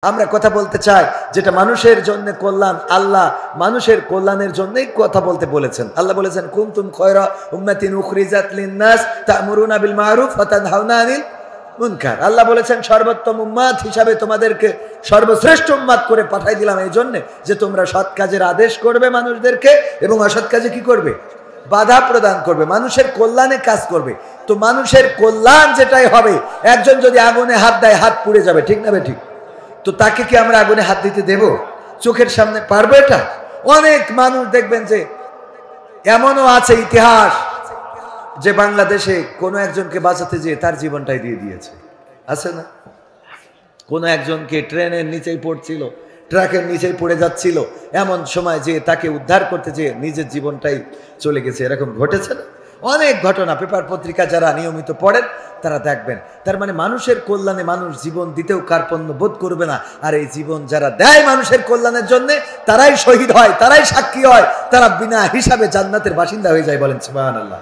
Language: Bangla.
আমরা কথা বলতে চাই যেটা মানুষের জন্য কল্যাণ। আল্লাহ মানুষের কল্যাণের জন্যই কথা বলতে বলেছেন। আল্লাহ বলেছেন কুনতুম খায়রা উম্মাতিন উখরিজাত লিন-নাস তা'মুরুনা বিল মা'রুফ ওয়া তানহাউনা আনিল মুনকার। আল্লাহ বলেছেন সর্বোত্তম উম্মাত হিসাবে তোমাদেরকে সর্বশ্রেষ্ঠ উম্মাত করে পাঠাই দিলাম এই জন্য যে তোমরা সৎ কাজের আদেশ করবে মানুষদেরকে এবং অসৎ কাজে কি করবে? বাধা প্রদান করবে, মানুষের কল্যাণে কাজ করবে। তো মানুষের কল্যাণ যেটাই হবে, একজন যদি আগুনে হাত দেয় হাত পুড়ে যাবে, ঠিক না ঠিক? তো তাকে কি আমরা আগুনে হাত দিতে দেব? চোখের সামনে পারবো এটা? অনেক মানুষ দেখবেন যে এমনও আছে ইতিহাস যে বাংলাদেশে কোনো একজনকে বাঁচাতে যেয়ে তার জীবনটাই দিয়ে দিয়েছে, আছে না? কোনো একজনকে ট্রেনের নিচেই পড়ছিল, ট্রাকের নিচেই পড়ে যাচ্ছিল, এমন সময় যে তাকে উদ্ধার করতে যেয়ে নিজের জীবনটাই চলে গেছে। এরকম ঘটেছে না? অনেক ঘটনা পেপার পত্রিকা যারা নিয়মিত পড়েন তারা দেখবেন। তার মানে মানুষের কল্যাণে মানুষ জীবন দিতেও কার্পণ্য বোধ করবে না। আর এই জীবন যারা দেয় মানুষের কল্যাণের জন্য তারাই শহীদ হয়, তারাই সাক্ষী হয়, তারা বিনা হিসাবে জান্নাতের বাসিন্দা হয়ে যায়। বলেন সুবহানাল্লাহ।